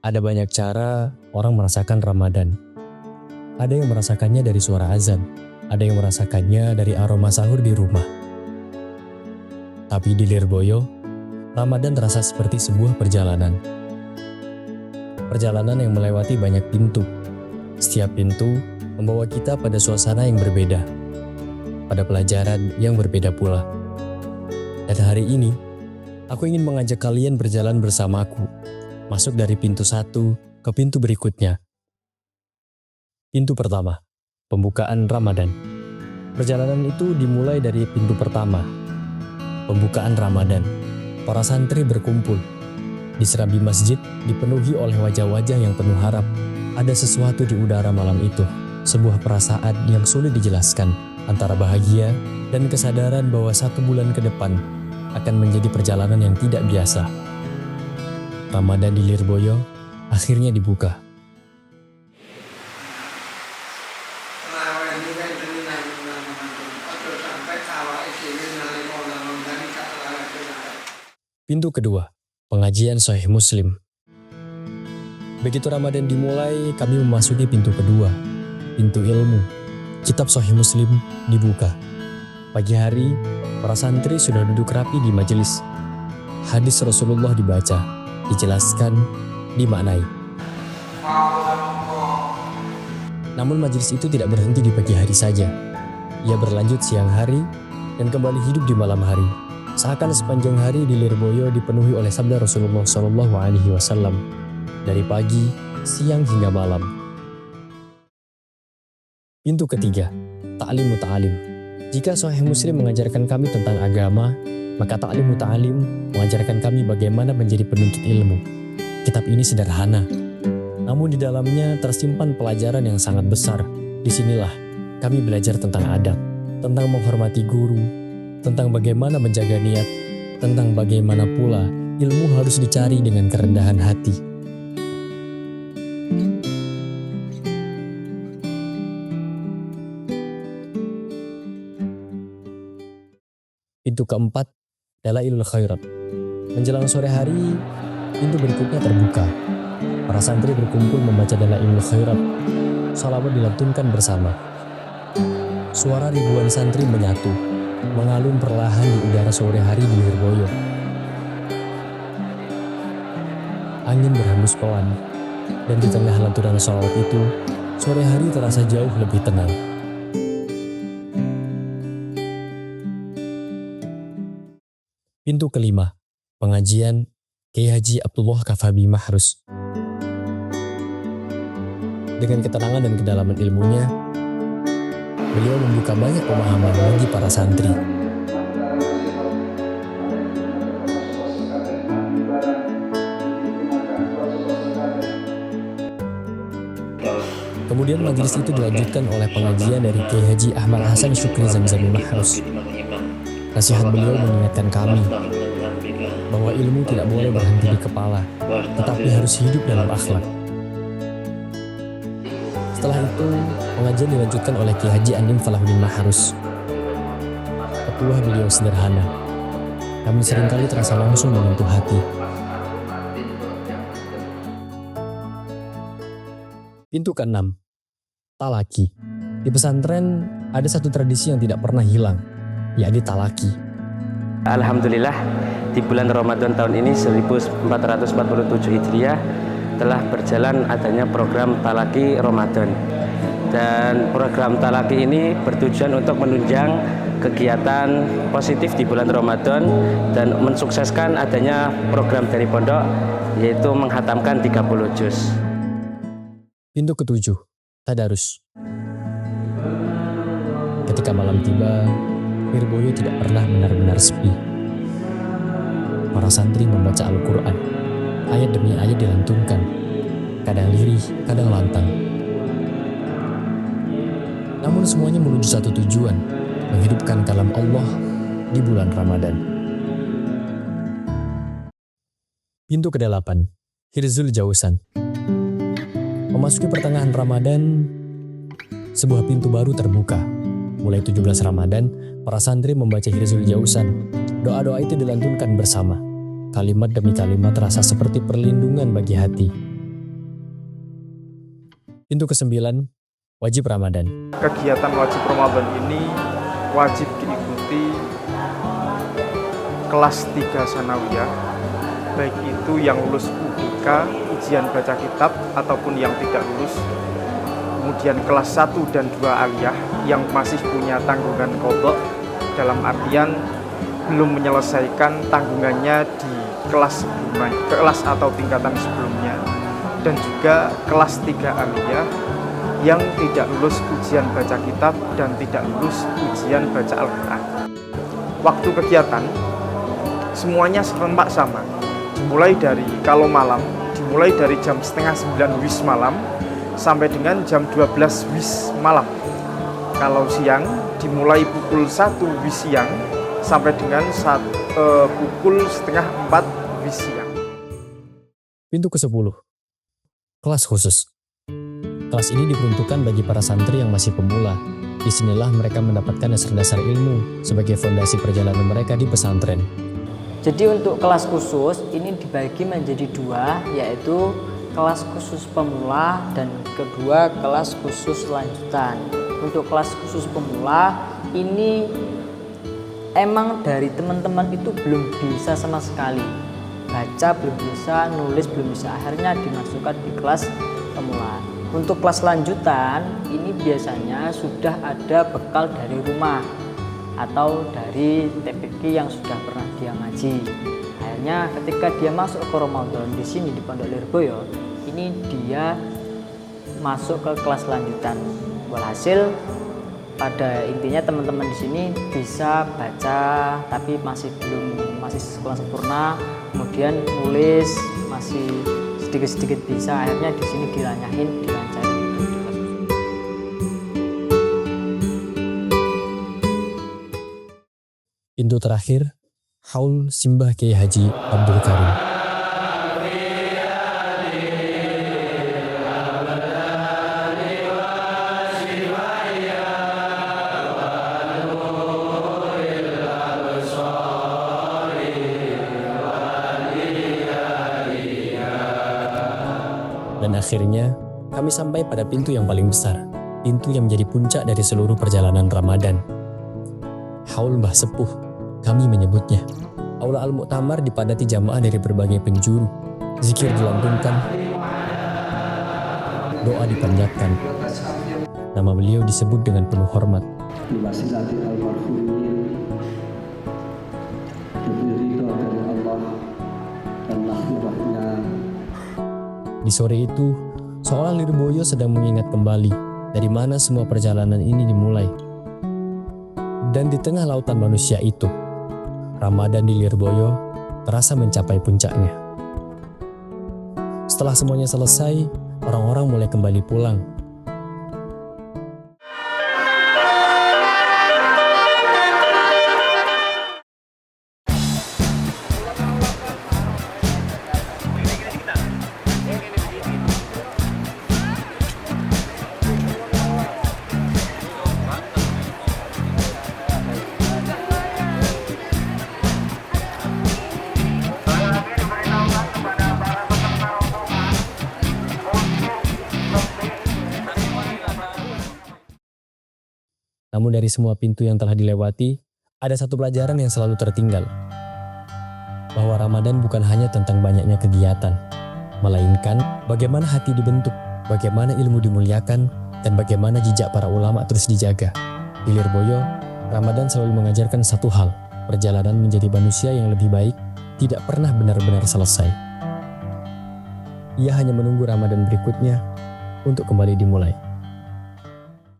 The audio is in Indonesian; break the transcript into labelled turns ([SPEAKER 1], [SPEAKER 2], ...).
[SPEAKER 1] Ada banyak cara orang merasakan Ramadan. Ada yang merasakannya dari suara azan, ada yang merasakannya dari aroma sahur di rumah. Tapi di Lirboyo, Ramadan terasa seperti sebuah perjalanan. Perjalanan yang melewati banyak pintu. Setiap pintu membawa kita pada suasana yang berbeda, pada pelajaran yang berbeda pula. Dan hari ini, aku ingin mengajak kalian berjalan bersamaku, masuk dari pintu satu ke pintu berikutnya. Pintu pertama, pembukaan Ramadan. Perjalanan itu dimulai dari pintu pertama, pembukaan Ramadan. Para santri berkumpul. Di serambi masjid dipenuhi oleh wajah-wajah yang penuh harap. Ada sesuatu di udara malam itu, sebuah perasaan yang sulit dijelaskan, antara bahagia dan kesadaran bahwa 1 bulan ke depan akan menjadi perjalanan yang tidak biasa. Ramadan di Lirboyo akhirnya dibuka. Pintu kedua, pengajian Sahih Muslim. Begitu Ramadan dimulai, kami memasuki pintu kedua, pintu ilmu. Kitab Sahih Muslim dibuka. Pagi hari, para santri sudah duduk rapi di majelis. Hadis Rasulullah dibaca, dijelaskan, dimaknai. Namun majelis itu tidak berhenti di pagi hari saja. Ia berlanjut siang hari dan kembali hidup di malam hari. Seakan sepanjang hari di Lirboyo dipenuhi oleh sabda Rasulullah SAW dari pagi, siang hingga malam. Pintu ketiga, ta'lim muta'alim. Jika Sahih Muslim mengajarkan kami tentang agama, maka ta'lim muta'alim mengajarkan kami bagaimana menjadi penuntut ilmu. Kitab ini sederhana, namun di dalamnya tersimpan pelajaran yang sangat besar. Disinilah kami belajar tentang adab, tentang menghormati guru, tentang bagaimana menjaga niat, tentang bagaimana pula ilmu harus dicari dengan kerendahan hati. Pintu keempat, Dalailul Khairat. Menjelang sore hari, pintu berikutnya terbuka. Para santri berkumpul membaca Dalailul Khairat. Shalawat dilantunkan bersama. Suara ribuan santri menyatu, mengalun perlahan di udara sore hari di Lirboyo. Angin berhembus pelan, dan di tengah lantunan sholawat itu, sore hari terasa jauh lebih tenang. Pintu kelima, pengajian Kiai Haji Abdullah Kafabi Mahrus. Dengan ketenangan dan kedalaman ilmunya, beliau membuka banyak pemahaman bagi para santri. Kemudian majelis itu dilanjutkan oleh pengajian dari Kiai Haji Ahmad Hasan Syukri Zamzami Mahrus. Nasihat beliau mengingatkan kami bahwa ilmu tidak boleh berhenti di kepala, tetapi harus hidup dalam akhlak. Setelah itu, pengajian dilanjutkan oleh Kiai Haji Andim Falahuddin Mahrus. Ketua beliau sederhana, namun seringkali terasa langsung menyentuh hati. Pintu keenam, talaki. Di pesantren ada satu tradisi yang tidak pernah hilang, yakni talaki.
[SPEAKER 2] Alhamdulillah, di bulan Ramadan tahun ini 1447 Hijriah telah berjalan adanya program Talaki Ramadan. Dan program Talaki ini bertujuan untuk menunjang kegiatan positif di bulan Ramadan dan mensukseskan adanya program dari pondok, yaitu menghatamkan 30 juz.
[SPEAKER 1] Pintu ketujuh, tadarus. Ketika malam tiba, Lirboyo tidak pernah benar-benar sepi. Para santri membaca Al-Quran. Ayat demi ayat dilantunkan. Kadang lirih, kadang lantang. Namun semuanya menuju satu tujuan, menghidupkan kalam Allah di bulan Ramadan. Pintu ke-8, Hirzul Jausan. Memasuki pertengahan Ramadan, sebuah pintu baru terbuka. Mulai 17 Ramadan, para santri membaca Hirzul Jausan. Doa-doa itu dilantunkan bersama. Kalimat demi kalimat terasa seperti perlindungan bagi hati. Pintu ke-9, wajib Ramadan.
[SPEAKER 3] Kegiatan wajib Ramadan ini wajib diikuti kelas 3 sanawiyah, baik itu yang lulus UBK, ujian baca kitab, ataupun yang tidak lulus. Kemudian kelas 1 dan 2 aliyah yang masih punya tanggungan qadha, dalam artian belum menyelesaikan tanggungannya di kelas sebelumnya, kelas atau tingkatan sebelumnya. Dan juga kelas 3 aliyah yang tidak lulus ujian baca kitab dan tidak lulus ujian baca Al-Quran. Waktu kegiatan semuanya serempak sama, dimulai dari kalau malam, dimulai dari jam setengah 9 WIS malam sampai dengan jam 12 WIS malam. Kalau siang dimulai pukul 1 WIS siang sampai dengan pukul setengah 4 WIS siang.
[SPEAKER 1] Pintu ke-10, kelas khusus. Kelas ini diperuntukkan bagi para santri yang masih pemula. Disinilah mereka mendapatkan dasar-dasar ilmu sebagai fondasi perjalanan mereka di pesantren.
[SPEAKER 4] Jadi untuk kelas khusus ini dibagi menjadi 2, yaitu kelas khusus pemula dan kedua kelas khusus lanjutan. Untuk kelas khusus pemula ini emang dari teman-teman itu belum bisa sama sekali. Baca belum bisa, nulis belum bisa, akhirnya dimasukkan di kelas pemula. Untuk kelas lanjutan ini biasanya sudah ada bekal dari rumah atau dari TPQ yang sudah pernah dia ngaji. Akhirnya ketika dia masuk ke Ramadan di sini di Pondok Lirboyo, ini dia masuk ke kelas lanjutan. Walhasil pada intinya teman-teman di sini bisa baca tapi masih kurang sempurna, kemudian nulis masih sedikit-sedikit bisa, akhirnya di sini dilancarin.
[SPEAKER 1] Pintu terakhir, Haul Simbah Kiai Haji Abdul Karim. Dan akhirnya, kami sampai pada pintu yang paling besar, pintu yang menjadi puncak dari seluruh perjalanan Ramadan. Haul Mbah Sepuh, kami menyebutnya. Aula Al-Mu'tamar dipadati jamaah dari berbagai penjuru. Zikir dilantunkan, doa dipanjatkan. Nama beliau disebut dengan penuh hormat. Di sore itu, seolah Lirboyo sedang mengingat kembali dari mana semua perjalanan ini dimulai. Dan di tengah lautan manusia itu, Ramadan di Lirboyo terasa mencapai puncaknya. Setelah semuanya selesai, orang-orang mulai kembali pulang. Namun dari semua pintu yang telah dilewati, ada satu pelajaran yang selalu tertinggal. Bahwa Ramadan bukan hanya tentang banyaknya kegiatan, melainkan bagaimana hati dibentuk, bagaimana ilmu dimuliakan, dan bagaimana jejak para ulama terus dijaga. Di Lirboyo, Ramadan selalu mengajarkan satu hal, perjalanan menjadi manusia yang lebih baik tidak pernah benar-benar selesai. Ia hanya menunggu Ramadan berikutnya untuk kembali dimulai.